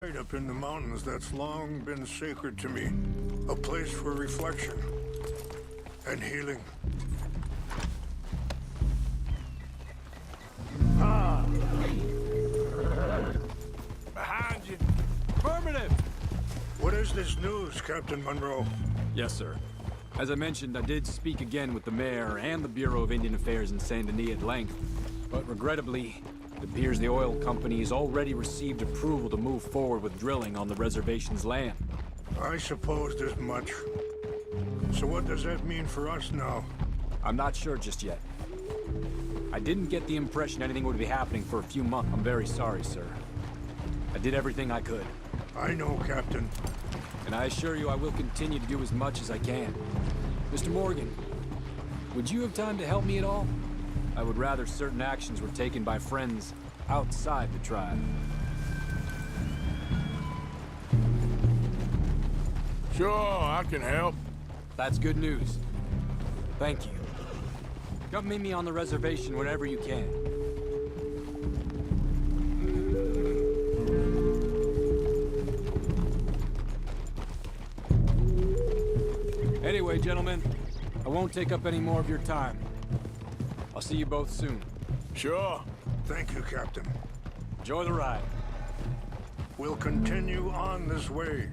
Right up in the mountains that's long been sacred to me. A place for reflection and healing. Behind you. Affirmative! What is this news, Captain Monroe? Yes, sir. As I mentioned, I did speak again with the mayor and the Bureau of Indian Affairs in Saint Denis at length, but regrettably, it appears the oil company has already received approval to move forward with drilling on the reservation's land. I supposed as much. So what does that mean for us now? I'm not sure just yet. I didn't get the impression anything would be happening for a few months. I'm very sorry, sir. I did everything I could. I know, Captain. And I assure you I will continue to do as much as I can. Mr. Morgan, would you have time to help me at all? I would rather certain actions were taken by friends outside the tribe. Sure, I can help. That's good news. Thank you. Come meet me on the reservation whenever you can. Anyway, gentlemen, I won't take up any more of your time. I'll see you both soon. Sure. Thank you, Captain. Enjoy the ride. We'll continue on this way.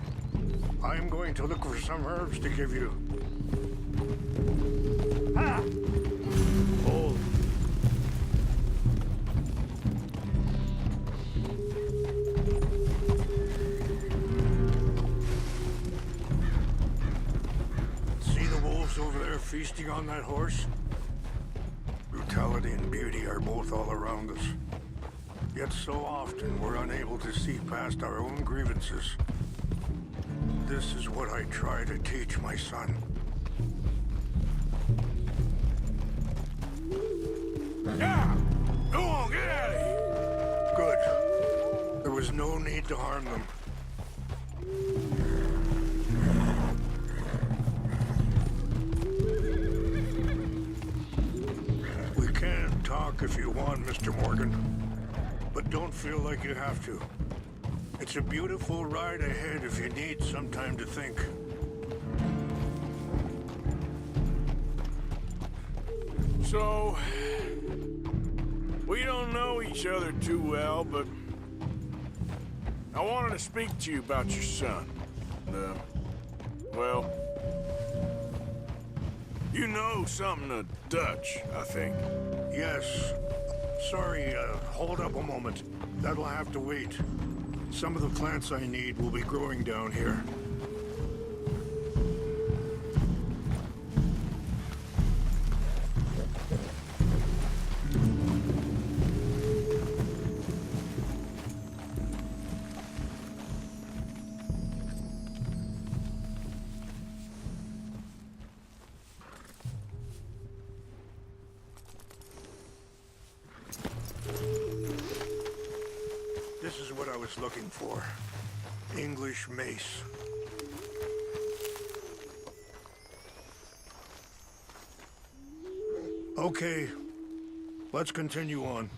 I'm going to look for some herbs to give you. Ah! Hold. See the wolves over there feasting on that horse? Brutality and beauty are both all around us. Yet so often we're unable to see past our own grievances. This is what I try to teach my son. Yeah! Go on, get out of here! Good. There was no need to harm them. We can talk if you want, Mr. Morgan. But don't feel like you have to. It's a beautiful ride ahead if you need some time to think. So, we don't know each other too well, but I wanted to speak to you about your son. Well, you know something of Dutch, I think. Yes. Sorry, hold up a moment. That'll have to wait. Some of the plants I need will be growing down here. This is what I was looking for. English mace. Okay, let's continue on.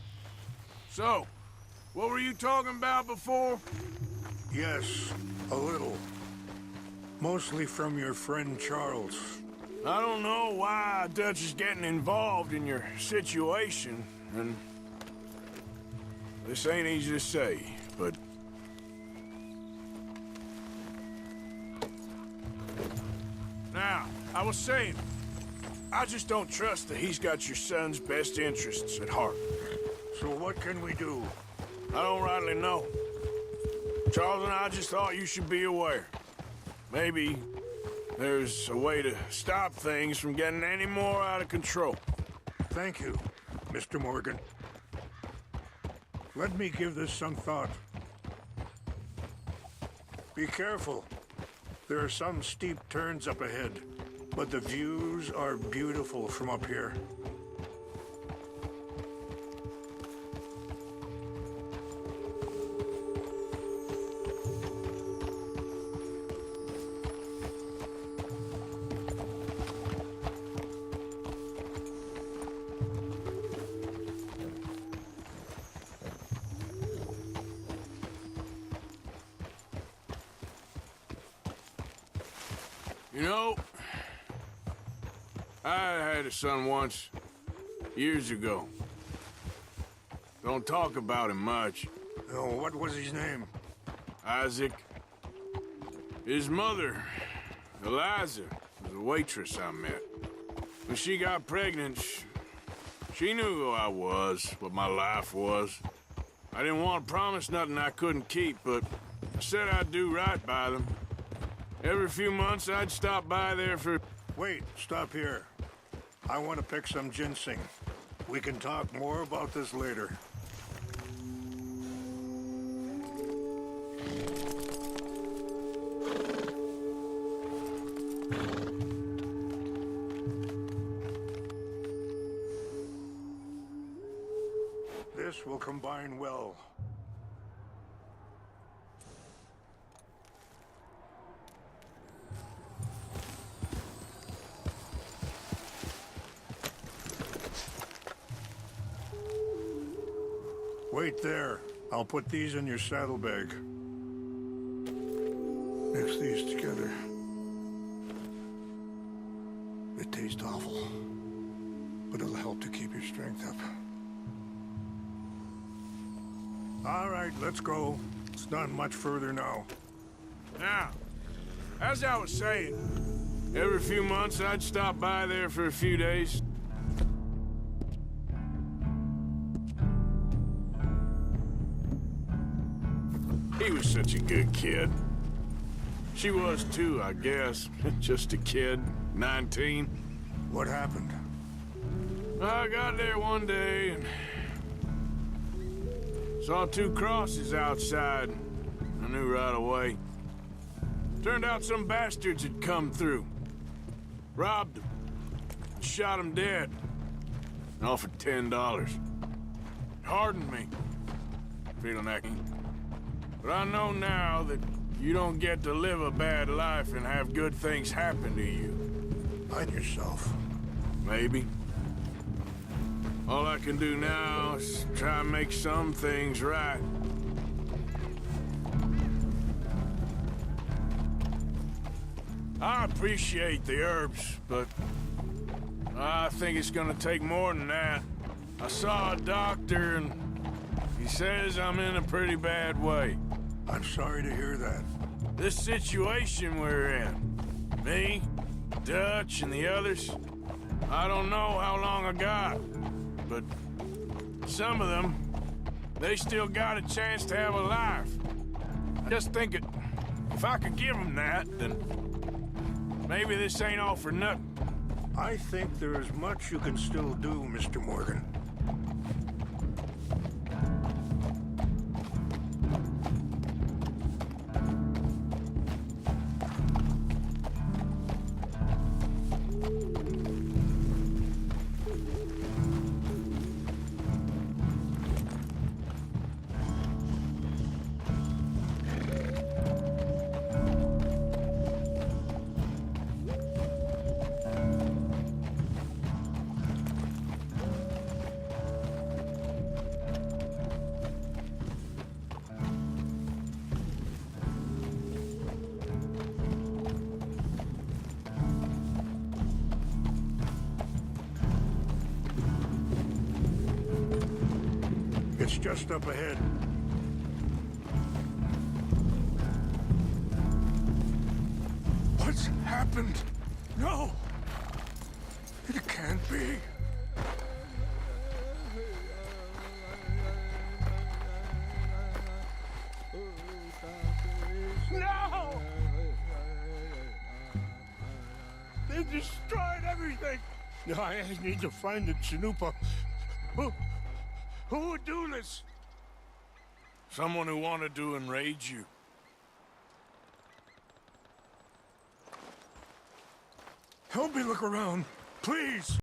So, what were you talking about before? Yes, a little. Mostly from your friend Charles. I don't know why Dutch is getting involved in your situation, and this ain't easy to say, but now, I was saying, I just don't trust that he's got your son's best interests at heart. So what can we do? I don't rightly know. Charles and I just thought you should be aware. Maybe there's a way to stop things from getting any more out of control. Thank you, Mr. Morgan. Let me give this some thought. Be careful. There are some steep turns up ahead, but the views are beautiful from up here. You know, I had a son once, years ago. Don't talk about him much. Oh, what was his name? Isaac. His mother, Eliza, was a waitress I met. When she got pregnant, she knew who I was, what my life was. I didn't want to promise nothing I couldn't keep, but I said I'd do right by them. Every few months, I'd stop by there for... Wait, stop here. I want to pick some ginseng. We can talk more about this later. This will combine well. Wait there. I'll put these in your saddlebag. Mix these together. It tastes awful, but it'll help to keep your strength up. All right, let's go. It's not much further now. Now, as I was saying, every few months I'd stop by there for a few days. He was such a good kid. She was too, I guess. Just a kid, 19. What happened? I got there one day and saw two crosses outside. I knew right away. Turned out some bastards had come through. Robbed them. And shot them dead. And offered $10. Hardened me. Feeling acting. But I know now that you don't get to live a bad life and have good things happen to you. Find yourself. Maybe. All I can do now is try and make some things right. I appreciate the herbs, but I think it's gonna take more than that. I saw a doctor and he says I'm in a pretty bad way. I'm sorry to hear that. This situation we're in, me, Dutch, and the others, I don't know how long I got, but some of them, they still got a chance to have a life. I just think if I could give them that, then maybe this ain't all for nothing. I think there is much you can still do, Mr. Morgan. It's just up ahead. What's happened? No! It can't be. No! They destroyed everything! I need to find the Chanupa. Who would do this? Someone who wanted to enrage you. Help me look around, please.